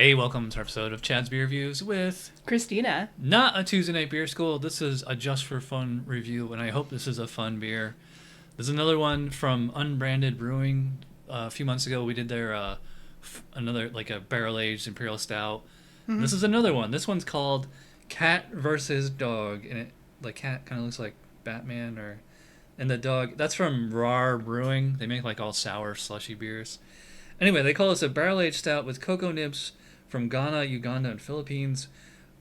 Hey, welcome to our episode of Chad's Beer Reviews with Christina. not a Tuesday night beer school. This is a just for fun review, and I hope this is a fun beer. There's another one from Unbranded Brewing. A few months ago, we did their another like a barrel aged imperial stout. Mm-hmm. This is another one. This one's called Cat versus Dog, and it like cat kind of looks like Batman and the dog. That's from 𝓼𝓬𝓮𝓲𝓷 Brewing. They make like all sour slushy beers. Anyway, they call this a barrel aged stout with cocoa nibs from Ghana, Uganda, and Philippines,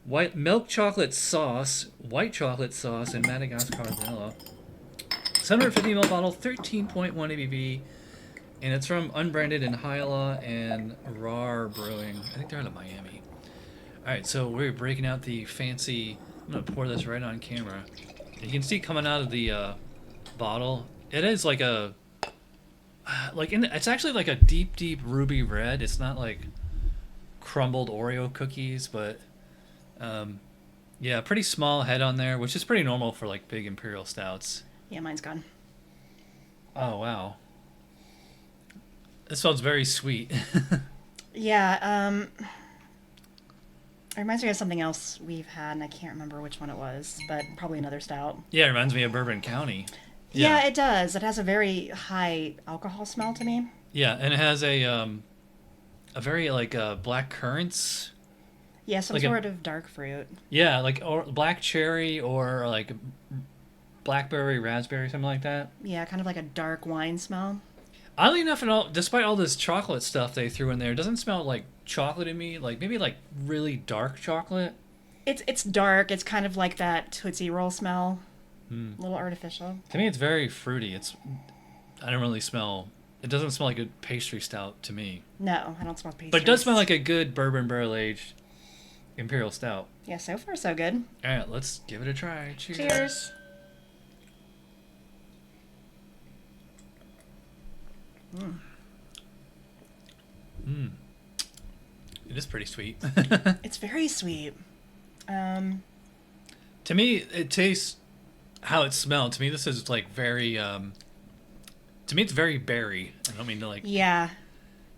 white milk chocolate sauce, white chocolate sauce, and Madagascar vanilla. 750 ml bottle, 13.1 ABV, and it's from Unbranded in 𝓼𝓬𝓮𝓬𝓲 and 𝓼𝓬𝓮 Brewing. I think they're out of Miami. All right, so we're breaking out the fancy. I'm gonna pour this right on camera. You can see coming out of the bottle. It is like a it's actually like a deep ruby red. It's not like crumbled Oreo cookies, but yeah, pretty small head on there, which is pretty normal for like big imperial stouts. Yeah, mine's gone. Oh wow, this smells very sweet. Yeah, it reminds me of something else we've had, and I can't remember which one it was, but probably another stout. Yeah, it reminds me of Bourbon County. Yeah, it does. It has a very high alcohol smell to me. Yeah, and it has a very like black currants. Yeah, some like sort of dark fruit. Yeah, like or black cherry or like blackberry, raspberry, something like that. Yeah, kind of like a dark wine smell. Oddly enough, despite all this chocolate stuff they threw in there, it doesn't smell like chocolate to me. Like maybe like really dark chocolate. It's dark. It's kind of like that Tootsie Roll smell. A little artificial. To me, it's very fruity. I don't really smell. It doesn't smell like a pastry stout to me. No, I don't smell pastries. But it does smell like a good bourbon barrel aged imperial stout. Yeah, so far so good. All right, let's give it a try. Cheers. Cheers. It is pretty sweet. It's very sweet. To me, it tastes how it smelled. To me, this is like very. To me, it's very berry. I don't mean to like. Yeah.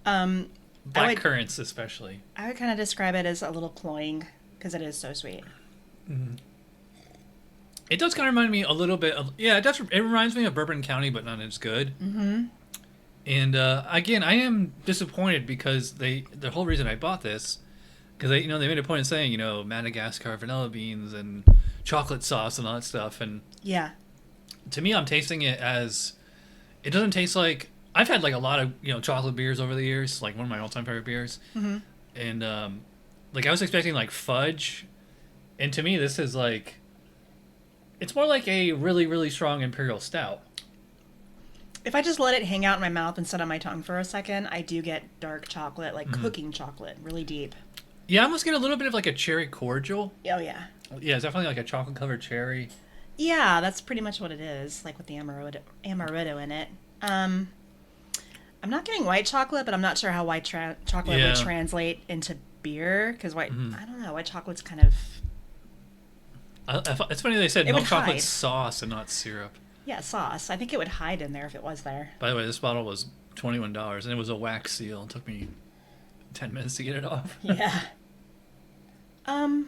Black currants, especially. I would kind of describe it as a little cloying because it is so sweet. Mm-hmm. It does kind of remind me a little bit of. Yeah, it does. It reminds me of Bourbon County, but not as good. Mm-hmm. And again, I am disappointed because the whole reason I bought this, because they made a point of saying Madagascar vanilla beans and chocolate sauce and all that stuff, and Yeah. to me, I'm tasting it as it doesn't taste like I've had like a lot of chocolate beers over the years, like one of my all-time favorite beers, and like I was expecting like fudge, and to me this is like it's more like a really strong imperial stout. If I just let it hang out in my mouth and sit on my tongue for a second, I do get dark chocolate, like cooking chocolate, really deep. Yeah, I almost get a little bit of like a cherry cordial. Oh, yeah. Yeah, it's definitely like a chocolate-covered cherry. Yeah, that's pretty much what it is, like with the amaretto in it. I'm not getting white chocolate, but I'm not sure how white chocolate would translate into beer, because I don't know, white chocolate's kind of... It's funny they said It milk would chocolate hide. sauce and not syrup. Yeah, sauce. I think it would hide in there if it was there. By the way, this bottle was $21, and it was a wax seal. It took me 10 minutes to get it off. Yeah. Are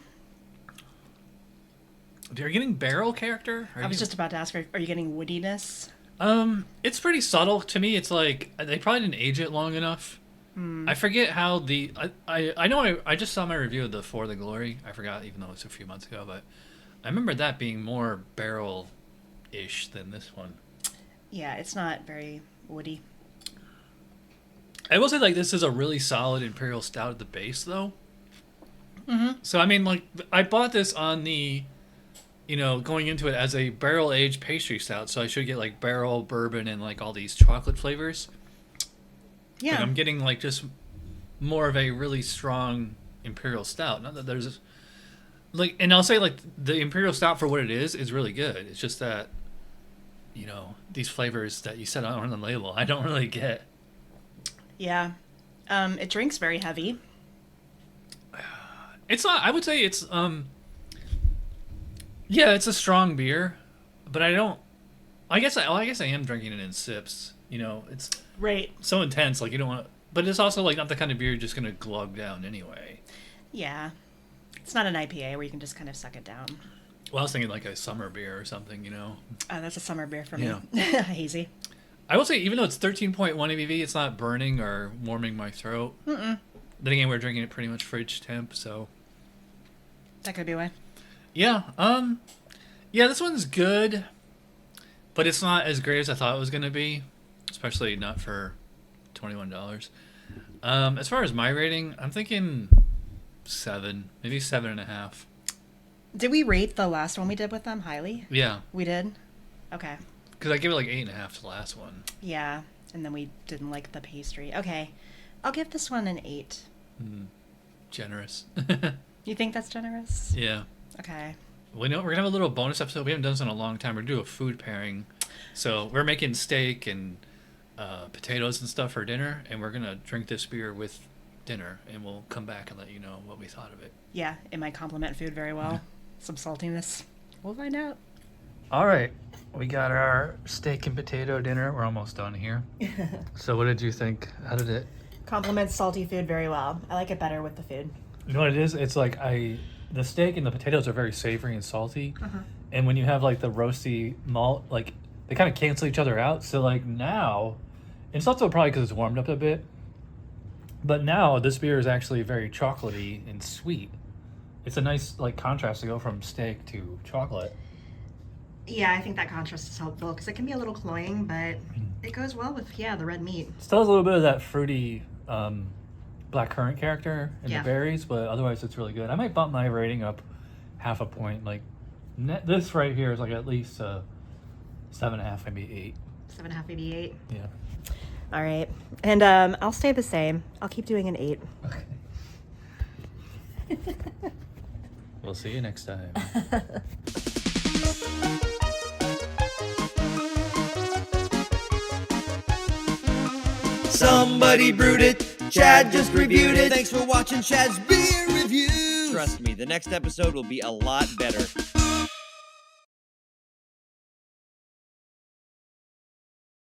you getting barrel character? I was just about to ask, are you getting woodiness? It's pretty subtle. To me, it's like they probably didn't age it long enough. I forget how I know I just saw my review of the For the Glory. I forgot, even though it was a few months ago, but I remember that being more barrel-ish than this one. Yeah, it's not very woody. I will say, like, this is a really solid imperial stout at the base, though. Mm-hmm. So, I mean, like, I bought this on the, going into it as a barrel-aged pastry stout, so I should get, like, barrel, bourbon, and, like, all these chocolate flavors. Yeah. Like, I'm getting, like, just more of a really strong imperial stout. Not that there's... Like, and I'll say, like, the imperial stout for what it is really good. It's just that, these flavors that you said on the label, I don't really get. Yeah. It drinks very heavy. It's not. I would say it's. Yeah, it's a strong beer, but I don't. I guess I am drinking it in sips. It's Right. so intense. Like you don't want But it's also like not the kind of beer you're just gonna glug down anyway. Yeah. It's not an IPA where you can just kind of suck it down. Well, I was thinking like a summer beer or something, Oh, that's a summer beer for me. Yeah. Hazy. I will say, even though it's 13.1 ABV, it's not burning or warming my throat. Mm-mm. Then again, we're drinking it pretty much fridge temp, so... That could be why. Yeah, yeah, this one's good, but it's not as great as I thought it was going to be, especially not for $21. As far as my rating, I'm thinking 7, maybe 7.5. Did we rate the last one we did with them highly? Yeah. We did? Okay. Because I gave it like 8.5 to the last one. Yeah, and then we didn't like the pastry. Okay. I'll give this one an 8. Generous. You think that's generous? Yeah. Okay. Well, we're going to have a little bonus episode. We haven't done this in a long time. We're going to do a food pairing. So we're making steak and potatoes and stuff for dinner, and we're going to drink this beer with dinner, and we'll come back and let you know what we thought of it. Yeah, it might complement food very well. Some saltiness. We'll find out. All right. We got our steak and potato dinner. We're almost done here. So what did you think? How did it? Complements salty food very well. I like it better with the food. You know what it is? It's like the steak and the potatoes are very savory and salty. And when you have like the roasty malt, like they kind of cancel each other out. So like now, and it's also probably because it's warmed up a bit, but now this beer is actually very chocolatey and sweet. It's a nice like contrast to go from steak to chocolate. Yeah, I think that contrast is helpful because it can be a little cloying, but it goes well with, the red meat. Still has a little bit of that fruity black currant character in the Yeah. berries, but otherwise it's really good. I might bump my rating up half a point. Like this right here is like at least 7.5, maybe 8. 7.5, maybe 8. Yeah. All right. And I'll stay the same. I'll keep doing an 8. Okay. We'll see you next time. Somebody brewed it. Chad just reviewed it. Thanks for watching Chad's beer review. Trust me, the next episode will be a lot better.